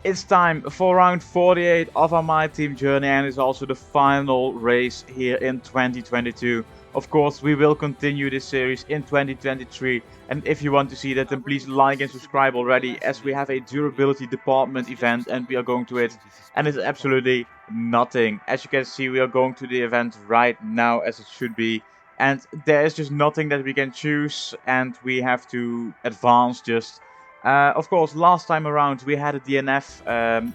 It's time for round 48 of our MyTeam journey, and it's also the final race here in 2022. Of course, we will continue this series in 2023, and if you want to see that, then please like and subscribe already, as we have a durability department event and we are going to it, and it's absolutely nothing. As you can see, we are going to the event right now as it should be, and there is just nothing that we can choose, and we have to advance just. Of course, last time around we had a DNF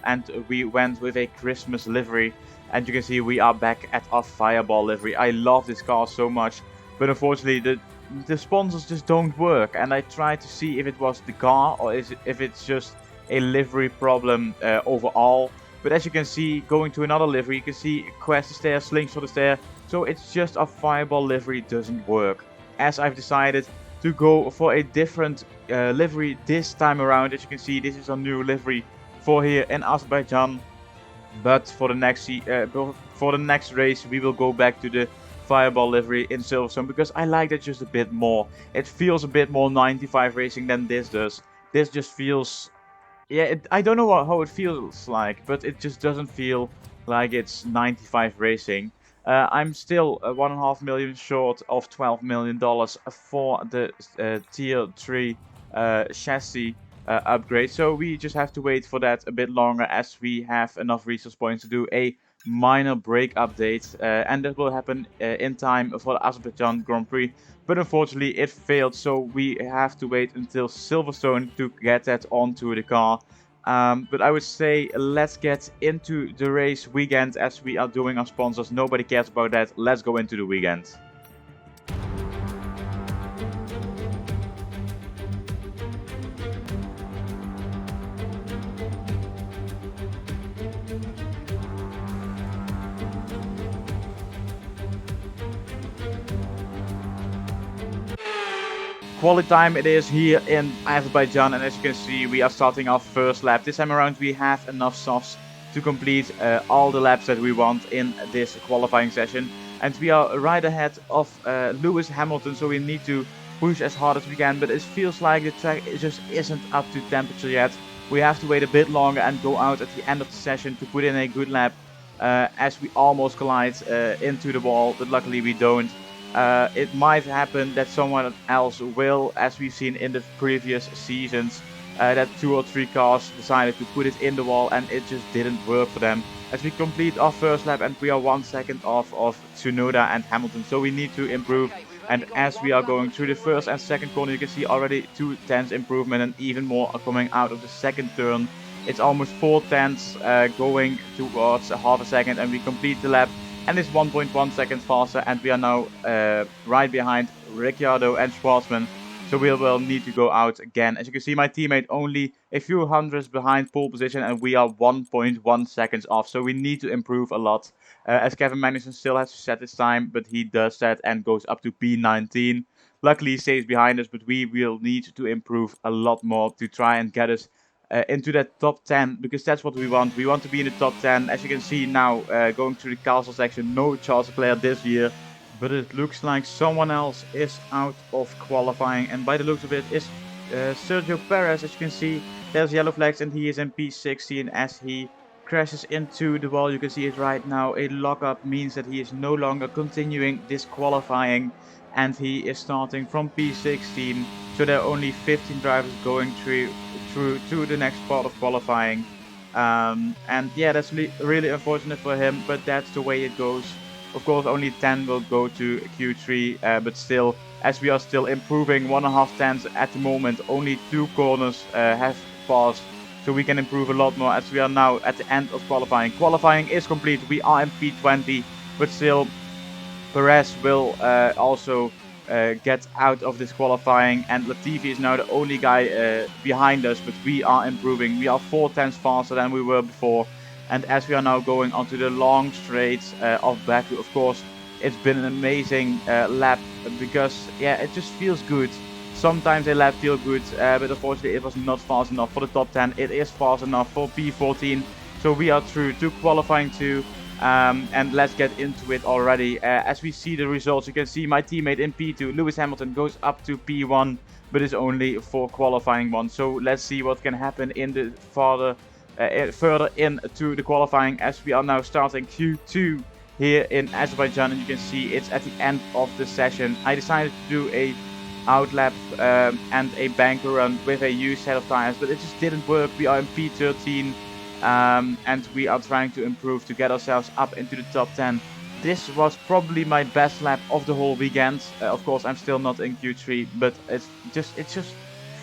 and we went with a Christmas livery. And you can see we are back at our Fireball livery. I love this car so much, but unfortunately the sponsors just don't work. And I tried to see if it was the car or if it's just a livery problem overall. But as you can see, going to another livery, you can see Quest is there, Slingshot is there. So it's just our Fireball livery doesn't work. As I've decided to go for a different livery this time around. As you can see, this is a new livery for here in Azerbaijan. But for the next race, we will go back to the Fireball livery in Silverstone, because I like that just a bit more. It feels a bit more 95 racing than this does. This just feels, yeah, I don't know how it feels like, but it just doesn't feel like it's 95 racing. I'm still 1.5 million short of $12 million for the tier 3 chassis upgrade. So we just have to wait for that a bit longer, as we have enough resource points to do a minor brake update. And that will happen in time for the Azerbaijan Grand Prix. But unfortunately it failed, so we have to wait until Silverstone to get that onto the car. But I would say let's get into the race weekend, as we are doing our sponsors. Nobody cares about that. Let's go into the weekend. Quality time it is here in Azerbaijan, and as you can see, we are starting our first lap. This time around we have enough softs to complete all the laps that we want in this qualifying session, and we are right ahead of Lewis Hamilton, so we need to push as hard as we can. But it feels like the track just isn't up to temperature yet. We have to wait a bit longer and go out at the end of the session to put in a good lap, as we almost collide into the wall, but luckily we don't. It might happen that someone else will, as we've seen in the previous seasons, that 2 or 3 cars decided to put it in the wall and it just didn't work for them. As we complete our first lap, and we are 1 second off of Tsunoda and Hamilton, so we need to improve. And as we are going through the first and second corner, you can see already 2 tenths improvement, and even more are coming out of the second turn. It's almost 4 tenths going towards a half a second, and we complete the lap. And it's 1.1 seconds faster, and we are now right behind Ricciardo and Schwartzman. So we will need to go out again. As you can see, my teammate only a few hundreds behind pole position, and we are 1.1 seconds off. So we need to improve a lot. As Kevin Magnussen still has to set his time, but he does that and goes up to P19. Luckily he stays behind us, but we will need to improve a lot more to try and get us into that top 10, because that's what we want. We want to be in the top 10. As you can see now, going through the castle section, no Charles Leclerc this year, but it looks like someone else is out of qualifying, and by the looks of it is Sergio Perez. As you can see, there's yellow flags and he is in P16 as he crashes into the wall. You can see it right now. A lockup means that he is no longer continuing this qualifying, and he is starting from P16. So there are only 15 drivers going through to the next part of qualifying. And yeah, that's really unfortunate for him, but that's the way it goes. Of course, only 10 will go to Q3, but still, as we are still improving 1.5 tenths at the moment, only 2 corners have passed. So we can improve a lot more, as we are now at the end of qualifying. Qualifying is complete. We are in P20, but still Perez will also get out of this qualifying, and Latifi is now the only guy behind us, but we are improving. We are 4 tenths faster than we were before, and as we are now going onto the long straights of Baku, of course, it's been an amazing lap, because yeah, it just feels good. Sometimes a lap feels good, but unfortunately it was not fast enough for the top 10. It is fast enough for P14, so we are through to qualifying 2. And let's get into it already. As we see the results, you can see my teammate in P2, Lewis Hamilton, goes up to P1, but is only for qualifying 1. So let's see what can happen in the farther further into the qualifying, as we are now starting Q2 here in Azerbaijan, and you can see it's at the end of the session. I decided to do a outlap and a banker run with a used set of tires, but it just didn't work. We are in P13 and we are trying to improve to get ourselves up into the top 10. This was probably my best lap of the whole weekend. Of course, I'm still not in Q3, but it just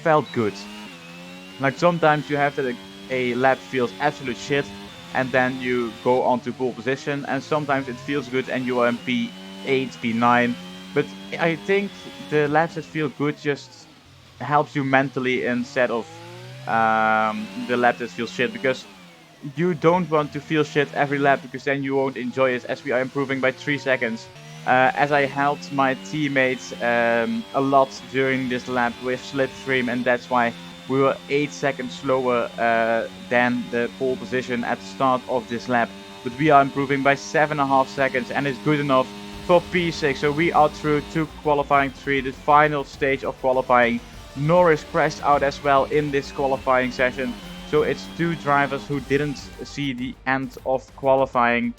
felt good. Like sometimes you have that a lap feels absolute shit, and then you go on to pole position, and sometimes it feels good and you are in P8, P9. But I think the laps that feel good just helps you mentally instead of the lap that feels shit, because you don't want to feel shit every lap, because then you won't enjoy it, as we are improving by 3 seconds. As I helped my teammates a lot during this lap with slipstream, and that's why we were 8 seconds slower than the pole position at the start of this lap. But we are improving by 7.5 seconds, and it's good enough for P6. So we are through to qualifying 3, the final stage of qualifying. Norris crashed out as well in this qualifying session. So it's 2 drivers who didn't see the end of qualifying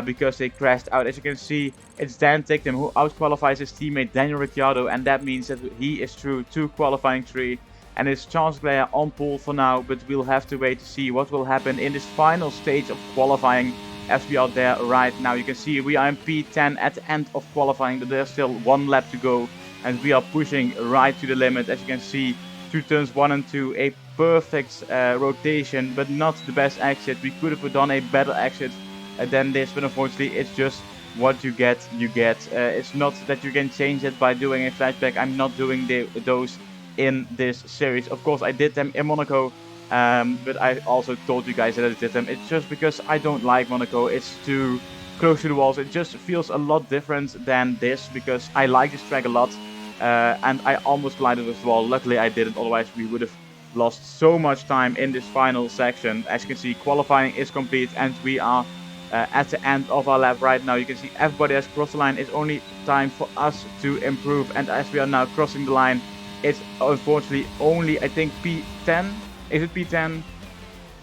because they crashed out. As you can see, it's Dan Ticktum who outqualifies his teammate Daniel Ricciardo, and that means that he is through to qualifying 3. And it's Charles Leclerc on pole for now, but we'll have to wait to see what will happen in this final stage of qualifying, as we are there right now. You can see we are in P10 at the end of qualifying, but there's still 1 lap to go, and we are pushing right to the limit. As you can see, through turns 1 and 2, a perfect rotation, but not the best exit. We could have done a better exit than this, but unfortunately it's just what you get, you get. It's not that you can change it by doing a flashback. I'm not doing those in this series. Of course I did them in Monaco, but I also told you guys that I did them. It's just because I don't like Monaco. It's too close to the walls. It just feels a lot different than this, because I like this track a lot, and I almost collided with the wall. Luckily I didn't, otherwise we would have lost so much time in this final section. As you can see, qualifying is complete, and we are at the end of our lap right now. You can see everybody has crossed the line. It's only time for us to improve, and as we are now crossing the line, it's unfortunately only, I think, P10. Is it P10?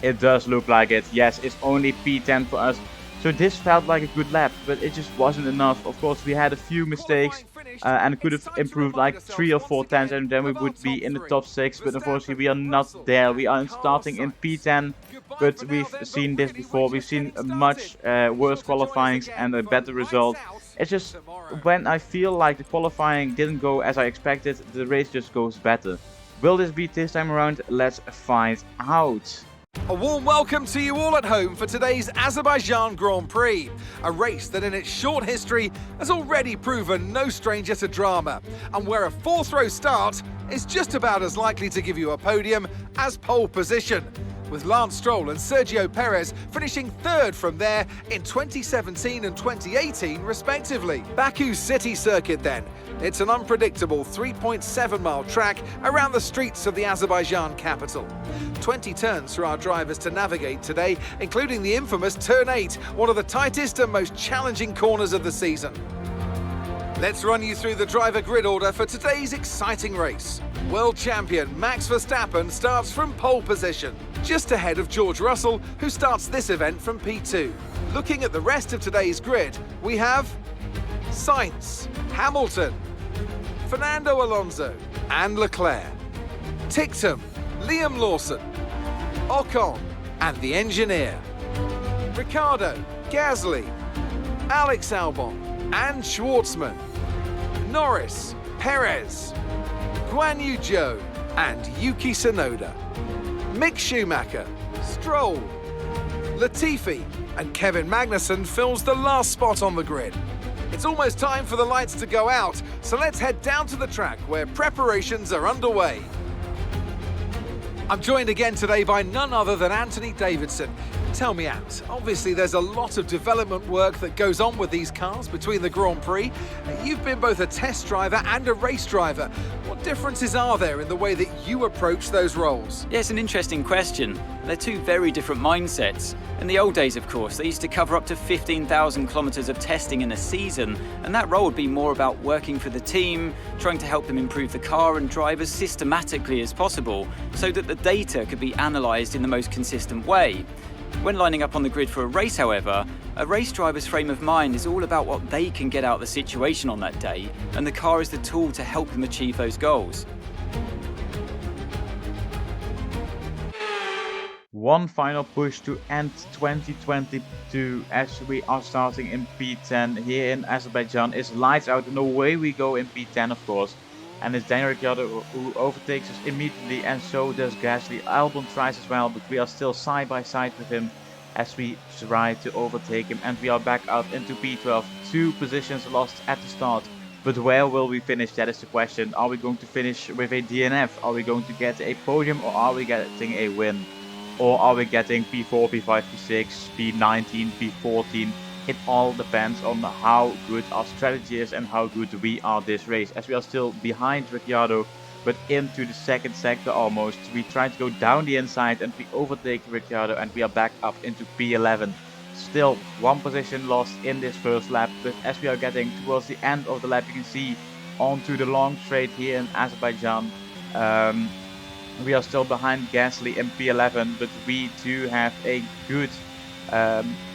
It does look like it. Yes, it's only P10 for us. So this felt like a good lap, but it just wasn't enough. Of course, we had a few mistakes and could have improved like 3 or 4 tenths, and then we would be in the top 6. But unfortunately, we are not there. We are starting in P10, but we've seen this before. We've seen much worse qualifying and a better result. It's just when I feel like the qualifying didn't go as I expected, the race just goes better. Will this be this time around? Let's find out. A warm welcome to you all at home for today's Azerbaijan Grand Prix, a race that in its short history has already proven no stranger to drama, and where a 4th row start is just about as likely to give you a podium as pole position, with Lance Stroll and Sergio Perez finishing 3rd from there in 2017 and 2018 respectively. Baku's city circuit then. It's an unpredictable 3.7-mile track around the streets of the Azerbaijan capital. 20 turns for our drivers to navigate today, including the infamous Turn 8, one of the tightest and most challenging corners of the season. Let's run you through the driver grid order for today's exciting race. World champion Max Verstappen starts from pole position, just ahead of George Russell, who starts this event from P2. Looking at the rest of today's grid, we have Sainz, Hamilton, Fernando Alonso and Leclerc, Ticktum, Liam Lawson, Ocon and the engineer, Ricciardo, Gasly, Alex Albon and Schwartzman, Norris, Perez, Guan Yu Zhou and Yuki Tsunoda, Mick Schumacher, Stroll, Latifi and Kevin Magnussen fills the last spot on the grid. It's almost time for the lights to go out, so let's head down to the track where preparations are underway. I'm joined again today by none other than Anthony Davidson. Tell me, Ant, obviously there's a lot of development work that goes on with these cars between the Grand Prix. You've been both a test driver and a race driver. What differences are there in the way that you approach those roles? Yeah, it's an interesting question. They're 2 very different mindsets. In the old days, of course, they used to cover up to 15,000 kilometres of testing in a season, and that role would be more about working for the team, trying to help them improve the car and drive as systematically as possible, so that the data could be analysed in the most consistent way. When lining up on the grid for a race, however, a race driver's frame of mind is all about what they can get out of the situation on that day, and the car is the tool to help them achieve those goals. One final push to end 2022 as we are starting in P10 here in Azerbaijan. It's lights out and away we go in P10, of course. And it's Daniel Ricciardo who overtakes us immediately, and so does Gasly. Albon tries as well, but we are still side by side with him as we try to overtake him, and we are back out into P12. 2 positions lost at the start. But where will we finish? That is the question. Are we going to finish with a DNF? Are we going to get a podium, or are we getting a win? Or are we getting P4, P5, P6, P19, P14? It all depends on how good our strategy is and how good we are this race. As we are still behind Ricciardo, but into the second sector almost. We try to go down the inside and we overtake Ricciardo, and we are back up into P11. Still 1 position lost in this first lap, but as we are getting towards the end of the lap, you can see onto the long straight here in Azerbaijan. We are still behind Gasly in P11, but we do have a good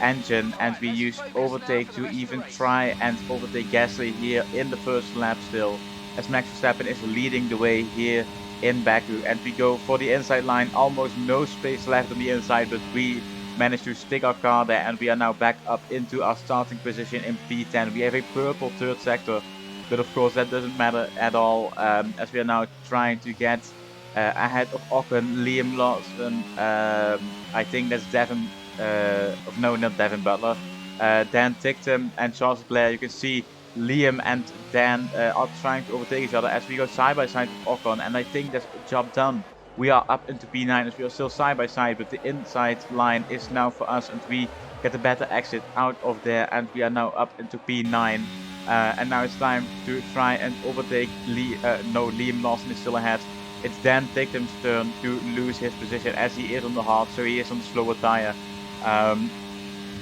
engine, and we use overtake to even try and overtake Gasly here in the first lap still, as Max Verstappen is leading the way here in Baku, and we go for the inside line. Almost no space left on the inside, but we managed to stick our car there, and we are now back up into our starting position in P10. We have a purple third sector, but of course that doesn't matter at all, as we are now trying to get ahead of Ocon, Liam Lawson, I think that's Devin, no, not Devin Butler, Dan Ticktum and Charles Leclerc. You can see Liam and Dan are trying to overtake each other as we go side by side with Ocon, and I think that's a job done. We are up into P9 as we are still side by side, but the inside line is now for us, and we get a better exit out of there, and we are now up into P9. And now it's time to try and overtake Liam Lawson is still ahead. It's Dan Ticktum's turn to lose his position as he is on the hard, so he is on the slower tire.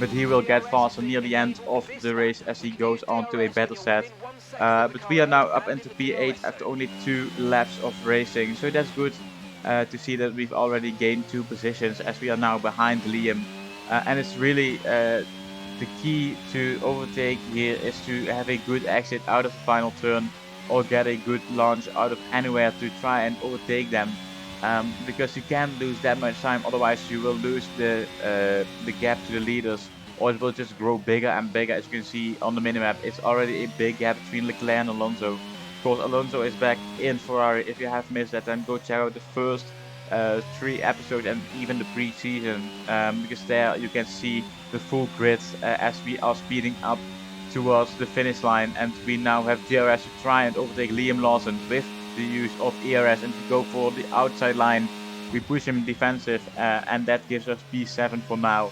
But he will get faster near the end of the race as he goes on to a better set. But we are now up into P8 after only 2 laps of racing, so that's good to see that we've already gained 2 positions as we are now behind Liam. And it's really the key to overtake here is to have a good exit out of the final turn, or get a good launch out of anywhere to try and overtake them. Because you can't lose that much time, otherwise you will lose the gap to the leaders, or it will just grow bigger and bigger. As you can see on the minimap, it's already a big gap between Leclerc and Alonso. Of course, Alonso is back in Ferrari. If you have missed that, then go check out the first 3 episodes and even the pre-season, because there you can see the full grid as we are speeding up towards the finish line, and we now have DRS to try and overtake Liam Lawson with the use of ERS, and to go for the outside line we push him defensive, and that gives us P7 for now.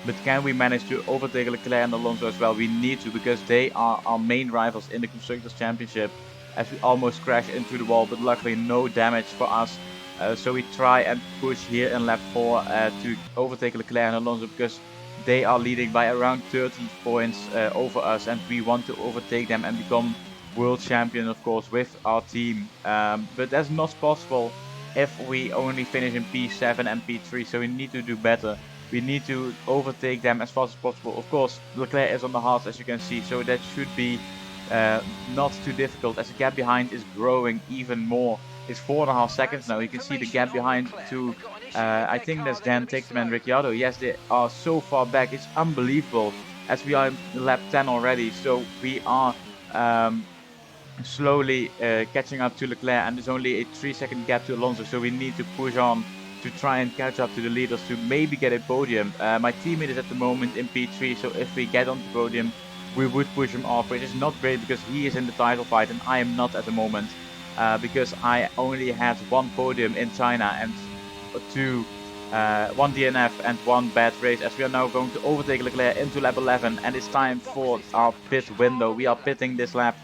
But can we manage to overtake Leclerc and Alonso as well? We need to, because they are our main rivals in the Constructors' Championship, as we almost crash into the wall, but luckily no damage for us. So we try and push here in lap 4 to overtake Leclerc and Alonso, because they are leading by around 30 points over us, and we want to overtake them and become world champion, of course, with our team. But that's not possible if we only finish in P7 and P3, so we need to do better. We need to overtake them as fast as possible. Of course, Leclerc is on the hards, as you can see, so that should be not too difficult, as the gap behind is growing even more. It's 4.5 seconds now. You can see the gap behind to I think that's Dan Ticktum and Ricciardo. Yes, they are so far back. It's unbelievable, as we are in lap 10 already. So we are slowly catching up to Leclerc, and there's only a 3-second gap to Alonso. So we need to push on to try and catch up to the leaders to maybe get a podium. My teammate is at the moment in P3, so if we get on the podium, we would push him off, which is not great because he is in the title fight and I am not at the moment. Because I only had 1 podium in China and 1 DNF and 1 bad race, as we are now going to overtake Leclerc into lap 11, and it's time for our pit window. We are pitting this lap,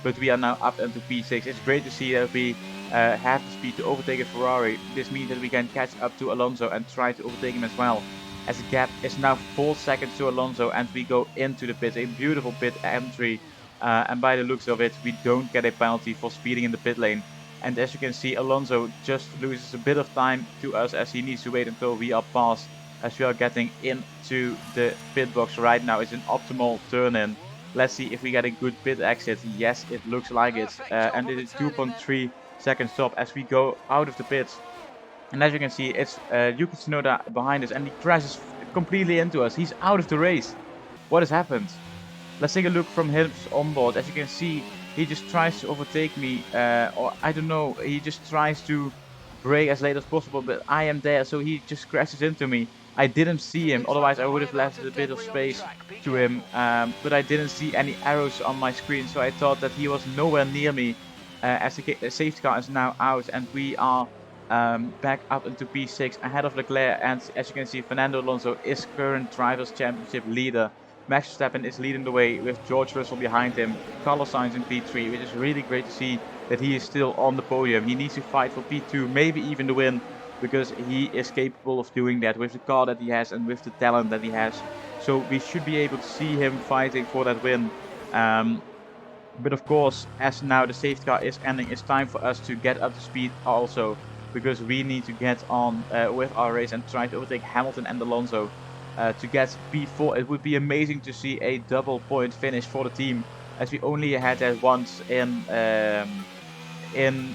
but we are now up into P6. It's great to see that we have the speed to overtake a Ferrari. This means that we can catch up to Alonso and try to overtake him as well, as the gap is now 4 seconds to Alonso, and we go into the pit. A beautiful pit entry. And by the looks of it, we don't get a penalty for speeding in the pit lane. And as you can see, Alonso just loses a bit of time to us as he needs to wait until we are passed, as we are getting into the pit box right now. It's an optimal turn in. Let's see if we get a good pit exit. Yes, it looks like it. And it is 2.3 second stop as we go out of the pits. And as you can see, it's Yuki Tsunoda behind us, and he crashes completely into us. He's out of the race. What has happened? Let's take a look from his onboard. As you can see, he just tries to overtake me, or I don't know, he just tries to brake as late as possible, but I am there, so he just crashes into me. I didn't see him, otherwise I would have left a bit of space to him, but I didn't see any arrows on my screen, so I thought that he was nowhere near me, as the safety car is now out, and we are back up into P6 ahead of Leclerc, and as you can see, Fernando Alonso is current Drivers' Championship leader. Max Verstappen is leading the way with George Russell behind him, Carlos Sainz in P3, which is really great to see that he is still on the podium. He needs to fight for P2, maybe even the win, because he is capable of doing that with the car that he has and with the talent that he has. So we should be able to see him fighting for that win. But of course, as now the safety car is ending, it's time for us to get up to speed also, because we need to get on with our race and try to overtake Hamilton and Alonso to get P4. It would be amazing to see a double point finish for the team, as we only had that once in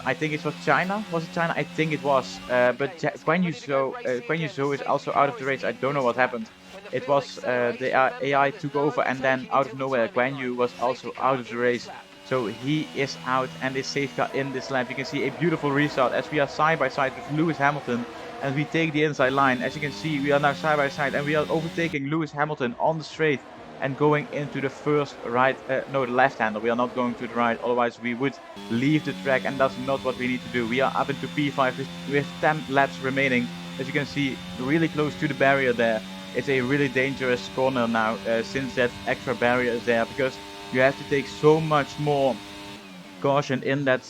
I think it was China. Was it China? I think it was. But Guan Yu Zhou is also out of the race. I don't know what happened. It was the AI took over, and then out of nowhere, Guan Yu was also out of the race. So he is out, and is safe car in this lap. You can see a beautiful restart as we are side by side with Lewis Hamilton, and we take the inside line. As you can see, we are now side by side, and we are overtaking Lewis Hamilton on the straight and going into the first right, no, the left hander. We are not going to the right, otherwise we would leave the track, and that's not what we need to do. We are up into P5 with 10 laps remaining. As you can see, really close to the barrier there. It's a really dangerous corner now, since that extra barrier is there, because you have to take so much more caution in that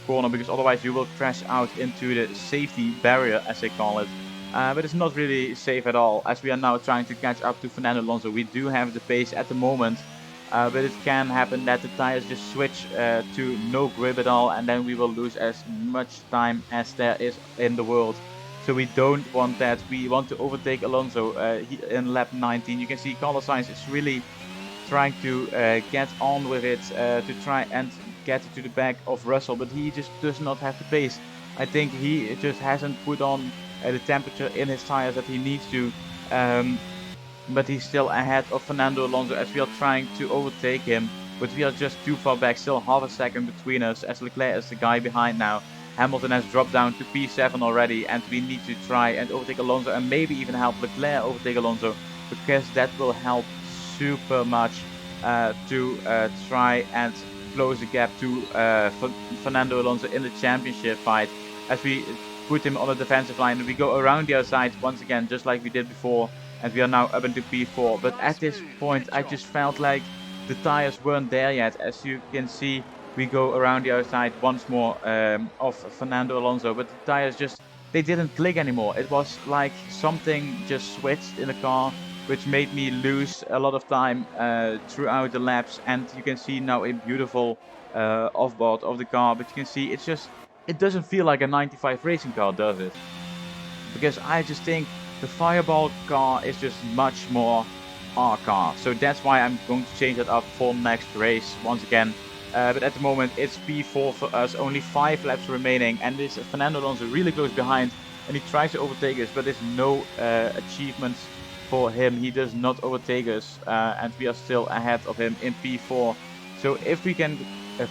corner, because otherwise you will crash out into the safety barrier, as they call it. But it's not really safe at all, as we are now trying to catch up to Fernando Alonso. We do have the pace at the moment, but it can happen that the tires just switch to no grip at all, and then we will lose as much time as there is in the world. So we don't want that. We want to overtake Alonso in lap 19. You can see Carlos Sainz is really trying to get on with it to try and get to the back of Russell, but he just does not have the pace. I think he just hasn't put on the temperature in his tires that he needs to, but he's still ahead of Fernando Alonso as we are trying to overtake him, but we are just too far back, still half a second between us, as Leclerc is the guy behind now. Hamilton has dropped down to P7 already, and we need to try and overtake Alonso, and maybe even help Leclerc overtake Alonso, because that will help super much to try and close the gap to Fernando Alonso in the championship fight, as we put him on the defensive line and we go around the outside once again, just like we did before, and we are now up into P4. But at this point I just felt like the tires weren't there yet. As you can see, we go around the outside once more of Fernando Alonso, but the tires just, they didn't click anymore. It was like something just switched in the car, which made me lose a lot of time throughout the laps. And you can see now a beautiful offboard of the car, but you can see it's just, it doesn't feel like a 95 racing car, does it? Because I just think the Fireball car is just much more our car. So that's why I'm going to change that up for next race once again. But at the moment it's P4 for us, only 5 laps remaining, and this Fernando Alonso really close behind, and he tries to overtake us, but there's no achievements for him. He does not overtake us, and we are still ahead of him in P4. So if we can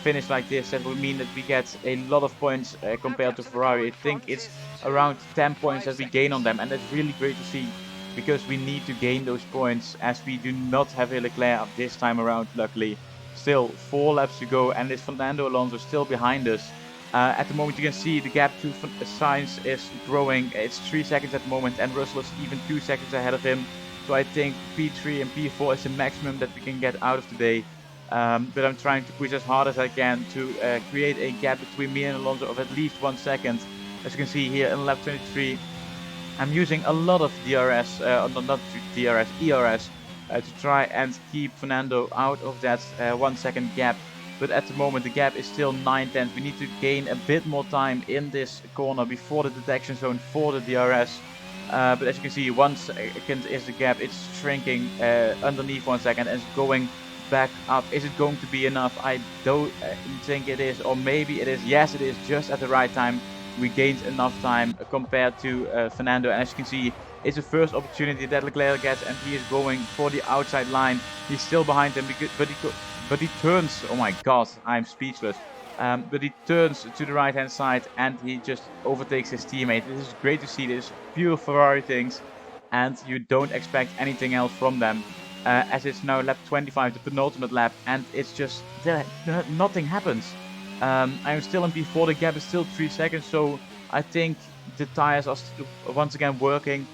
finish like this, that will mean that we get a lot of points compared to Ferrari. I think it's around 10 points that we gain on them, and that's really great to see, because we need to gain those points, as we do not have a Leclerc this time around, luckily. Still 4 laps to go, and this Fernando Alonso still behind us. At the moment you can see the gap to Sainz is growing. It's 3 seconds at the moment, and Russell is even 2 seconds ahead of him. So I think P3 and P4 is the maximum that we can get out of today. But I'm trying to push as hard as I can to create a gap between me and Alonso of at least 1 second. As you can see here in lap 23, I'm using a lot of DRS, not DRS, ERS, to try and keep Fernando out of that 1 second gap. but at the moment the gap is still 9 tenths. We need to gain a bit more time in this corner before the detection zone for the DRS. But as you can see, 1 second is the gap. It's shrinking underneath 1 second and it's going back up. Is it going to be enough? I don't think it is, or maybe it is. Yes, it is, just at the right time. We gained enough time compared to Fernando, and as you can see, it's the first opportunity that Leclerc gets, and he is going for the outside line. He's still behind him, but he turns. Oh my god, I'm speechless. But he turns to the right hand side and he just overtakes his teammate. This is great to see. This is pure Ferrari things, and you don't expect anything else from them. As it's now lap 25, the penultimate lap, and it's just nothing happens. I'm still in P4, the gap is still 3 seconds, so I think the tires are still once again working,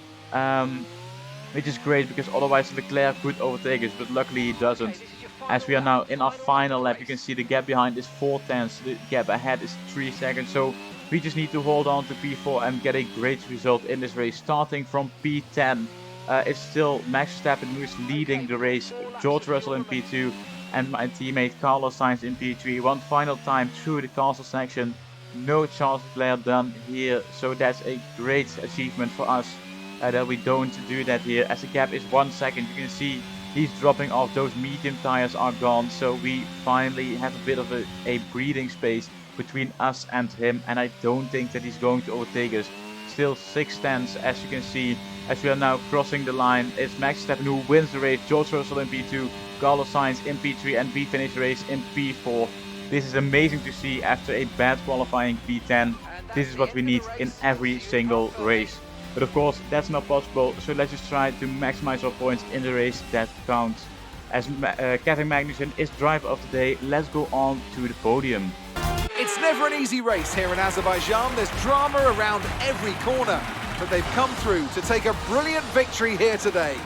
which is great because otherwise Leclerc could overtake us, but luckily he doesn't. As we are now in our final lap, you can see the gap behind is 4 tenths, the gap ahead is 3 seconds, so we just need to hold on to P4 and get a great result in this race, starting from P10. It's still Max Verstappen who is leading the race, George Russell in P2, and my teammate Carlos Sainz in P3. One final time through the castle section, no Charles Leclerc done here, so that's a great achievement for us that we don't do that here. As the gap is 1 second, you can see he's dropping off, those medium tires are gone, so we finally have a bit of a breathing space between us and him, and I don't think that he's going to overtake us. Still 6 tenths, as you can see, as we are now crossing the line. It's Max Verstappen who wins the race, George Russell in P2, Carlos Sainz in P3, and we finish the race in P4. This is amazing to see after a bad qualifying P10. This is what we need in every single race. But of course, that's not possible, so let's just try to maximize our points in the race that counts. As Kevin Magnussen is driver of the day, let's go on to the podium. It's never an easy race here in Azerbaijan. There's drama around every corner, but they've come through to take a brilliant victory here today.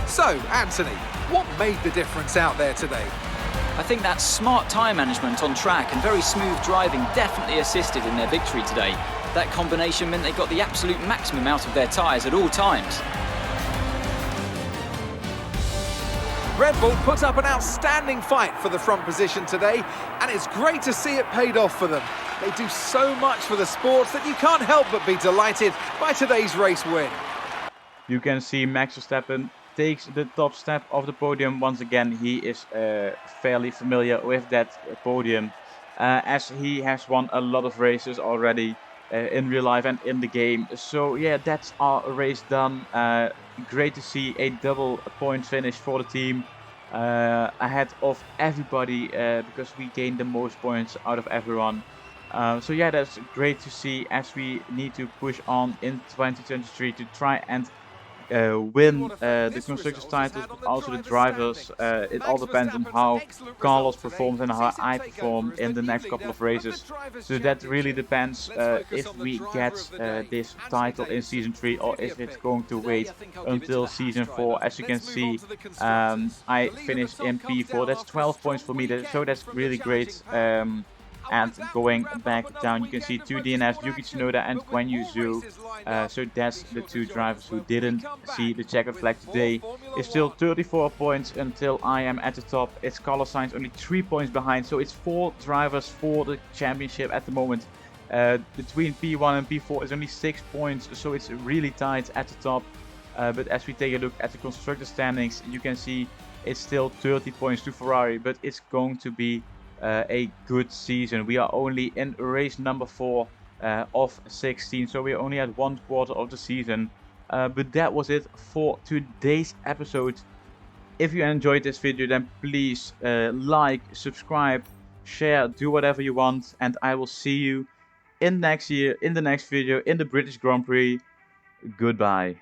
So, Anthony, what made the difference out there today? I think that smart tyre management on track and very smooth driving definitely assisted in their victory today. That combination meant they got the absolute maximum out of their tyres at all times. Red Bull put up an outstanding fight for the front position today, and it's great to see it paid off for them. They do so much for the sport that you can't help but be delighted by today's race win. You can see Max Verstappen takes the top step of the podium once again. He is fairly familiar with that podium, as he has won a lot of races already in real life and in the game. So yeah, that's our race done. Great to see a double point finish for the team ahead of everybody, because we gained the most points out of everyone. So yeah, that's great to see as we need to push on in 2023 to try and win the constructors titles, but also the drivers. It all depends on how Carlos performs and how I perform in the next couple of races. So that really depends if we get this title in season 3 or if it's going to wait until season 4. As you can see, I finished in P4. That's 12 points for me, so that's really great. And going back down, you can see 2 DNFs, Yuki Tsunoda and Guan Yu Zhou. So that's the 2 drivers who didn't see the checkered flag today. It's still 34 points until I am at the top. It's Carlos Sainz only 3 points behind, so it's 4 drivers for the championship at the moment. Between P1 and P4 is only 6 points, so it's really tight at the top. But as we take a look at the constructor standings, you can see it's still 30 points to Ferrari, but it's going to be a good season. We are only in race number 4 of 16, so we are only at 1/4 of the season. But that was it for today's episode. If you enjoyed this video, then please like, subscribe, share, do whatever you want, and I will see you in next year, in the next video, in the British Grand Prix. Goodbye.